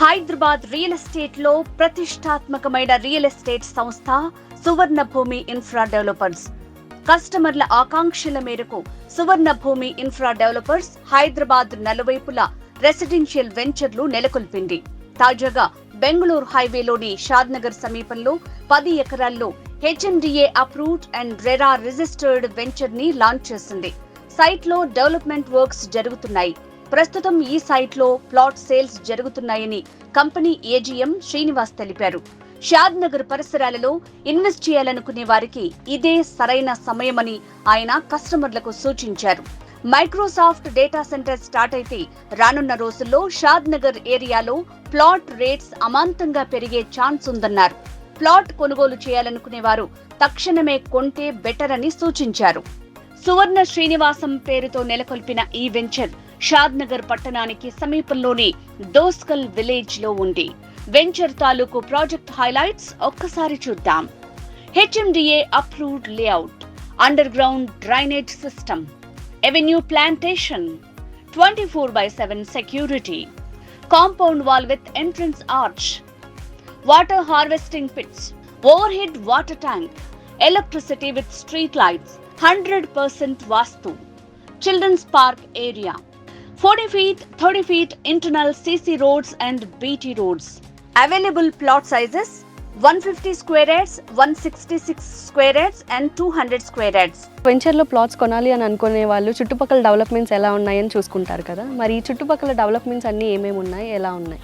Hyderabad real estate లో ప్రతిష్టాత్మకమైన real estate సంస్థ సువర్ణ భూమి ఇన్ఫ్రా డెవలపర్స్. కస్టమర్ల ఆకాంక్షల మేరకు సువర్ణ భూమి ఇన్ఫ్రా డెవలపర్స్ హైదరాబాద్ నలువైపులా రెసిడెన్షియల్ వెంచర్లు నెలకొల్పింది. తాజాగా బెంగళూరు హైవేలోని షాద్నగర్ సమీపంలో 10 ఎకరాల్లో HMDA approved and RERA registered venture ని లాంచ్ చేసింది. సైట్ లో డెవలప్మెంట్ వర్క్స్ జరుగుతున్నాయి. ప్రస్తుతం ఈ సైట్ లో ప్లాట్ సేల్స్ జరుగుతున్నాయని కంపెనీ ఏజీఎం శ్రీనివాస్ తెలిపారు. షాద్నగర్ పరిసరాలలో ఇన్వెస్ట్ చేయాలనుకునే వారికి ఇదే సరైన సమయమని ఆయన కస్టమర్లకు సూచించారు. మైక్రోసాఫ్ట్ డేటా సెంటర్ స్టార్ట్ అయితే రానున్న రోజుల్లో షాద్నగర్ ఏరియాలో ప్లాట్ రేట్స్ అమాంతంగా పెరిగే ఛాన్స్ ఉందన్నారు. ప్లాట్ కొనుగోలు చేయాలనుకునే వారు తక్షణమే కొంటే బెటర్ అని సూచించారు. సువర్ణ శ్రీనివాసం పేరుతో నెలకొల్పిన ఈ వెంచర్ షాద్నగర్ పట్టణానికి సమీపంలోని దోస్కల్ విలేజ్ లో ఉంది. వెంచర్ తాలూకు ప్రాజెక్ట్ హైలైట్స్ ఒక్కసారి చూద్దాం. HMDA approved layout, underground drainage system, avenue plantation, 24/7 security, compound wall with entrance arch, water harvesting pits, overhead water tank, electricity with street lights, 100% vastu, children's park area, 40 feet, 30 feet internal CC roads and BT roads. Available plot sizes 150 square yards, 166 square yards and 200 square yards. వెంచర్లో plots కొనాలి అని అనుకునే వాళ్ళు చుట్టుపక్కల developments ఎలా ఉన్నాయని చూసుకుంటారు కదా. మరి ఈ చుట్టుపక్కల డెవలప్మెంట్స్ అన్నీ ఏమేమి ఉన్నాయి, ఎలా ఉన్నాయి?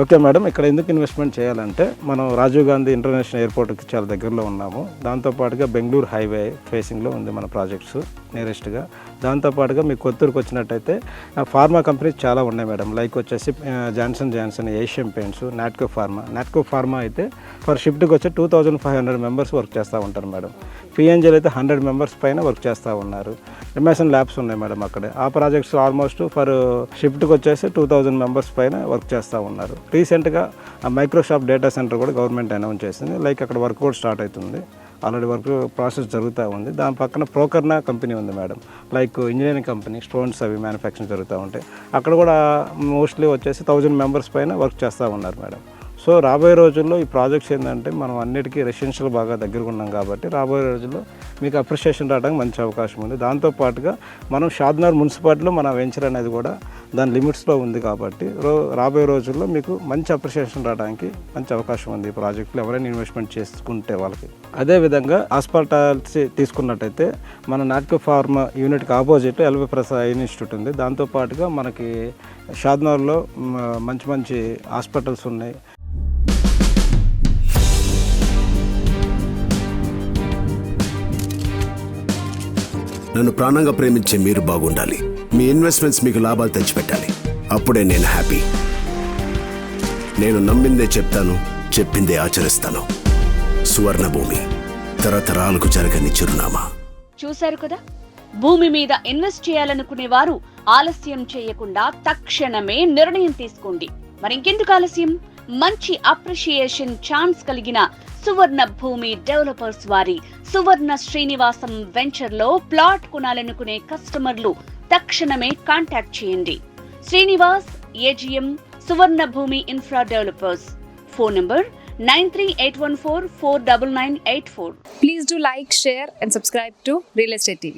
ఓకే మేడం, ఇక్కడ ఎందుకు ఇన్వెస్ట్మెంట్ చేయాలంటే మనం రాజీవ్ గాంధీ ఇంటర్నేషనల్ ఎయిర్పోర్ట్కి చాలా దగ్గరలో ఉన్నాము. దాంతోపాటుగా బెంగళూరు హైవే ఫేసింగ్లో ఉంది మన ప్రాజెక్ట్స్ నియరెస్ట్గా. దాంతోపాటుగా మీకు కొత్తూరుకు వచ్చినట్టయితే ఫార్మా కంపెనీస్ చాలా ఉన్నాయి మేడం. లైక్ వచ్చేసి Johnson, Asian paints, Natco pharma అయితే ఫర్ షిఫ్ట్కి వచ్చి 2500 మెంబర్స్ వర్క్ చేస్తూ ఉంటారు మేడం. పిఎన్జీలు అయితే 100 మెంబర్స్ పైన వర్క్ చేస్తూ ఉన్నారు. ఎంఎస్ఎన్ ల్యాబ్స్ ఉన్నాయి మేడం అక్కడే. ఆ ప్రాజెక్ట్స్ ఆల్మోస్ట్ ఫర్ షిఫ్ట్కి వచ్చేసి 2000 మెంబర్స్ పైన వర్క్ చేస్తూ ఉన్నారు. రీసెంట్గా మైక్రోసాఫ్ట్ డేటా సెంటర్ కూడా గవర్నమెంట్ అనౌన్స్ చేసింది. లైక్ అక్కడ వర్క్ కూడా స్టార్ట్ అవుతుంది. ఆల్రెడీ వర్క్ ప్రాసెస్ జరుగుతూ ఉంది. దాని పక్కన ప్రోకర్నా కంపెనీ ఉంది madam. Like engineering company, stones అవి మ్యానుఫ్యాక్చరింగ్ జరుగుతూ ఉంటాయి. అక్కడ కూడా మోస్ట్లీ వచ్చేసి 1000 మెంబర్స్ పైన వర్క్ చేస్తూ ఉన్నారు మేడం. సో రాబోయే రోజుల్లో ఈ ప్రాజెక్ట్స్ ఏంటంటే మనం అన్నిటికీ రెసిడెన్షియల్ బాగా దగ్గరగా ఉన్నాం కాబట్టి రాబోయే రోజుల్లో మీకు అప్రిషియేషన్ రావడానికి మంచి అవకాశం ఉంది. దాంతోపాటుగా మనం షాద్నగర్ మున్సిపాలిటీలో మన వెంచర్ అనేది కూడా దాని లిమిట్స్లో ఉంది కాబట్టి రాబోయే రోజుల్లో మీకు మంచి అప్రిషియేషన్ రావడానికి మంచి అవకాశం ఉంది ఈ ప్రాజెక్టులో ఎవరైనా ఇన్వెస్ట్మెంట్ చేసుకుంటే వాళ్ళకి. అదేవిధంగా హాస్పిటాలిటీ తీసుకున్నట్టయితే మన నాట్కో ఫార్మా యూనిట్కి ఆపోజిట్ ఎల్వి ప్రసాద్ ఇన్స్టిట్యూట్ ఉంది. దాంతోపాటుగా మనకి షాద్నగర్లో మంచి హాస్పిటల్స్ ఉన్నాయి. నన్ను ప్రాణంగా ప్రేమించే మీరు బాగుండాలి. మీ ఇన్వెస్ట్మెంట్స్ మీకు లాభాలు తెచ్చిపెట్టాలి. అప్పుడే నేను హ్యాపీ. నేను నమ్మిందే చెప్తాను, చెప్పిందే ఆచరిస్తాను. సువర్ణ భూమి, తరతరాలకు జరగని చిరునామా. చూశారు కదా, భూమి మీద ఇన్వెస్ట్ చేయాలనుకునే వారు ఆలస్యం చేయకుండా తక్షణమే నిర్ణయం తీసుకోండి. మరింకెందుకు ఆలస్యం? మంచి అప్రిషియేషన్ ఛాన్స్ కలిగిన సువర్ణ భూమి డెవలపర్స్ వారి సువర్ణ శ్రీనివాసం వెంచర్ లో ప్లాట్ కొనాలనుకునే కస్టమర్లు తక్షణమే కాంటాక్ట్ చేయండి. శ్రీనివాస్, ఏజీఎం, సువర్ణ భూమి infra developers. Phone number 9381449984. Please do like, share and subscribe to Real Estate TV.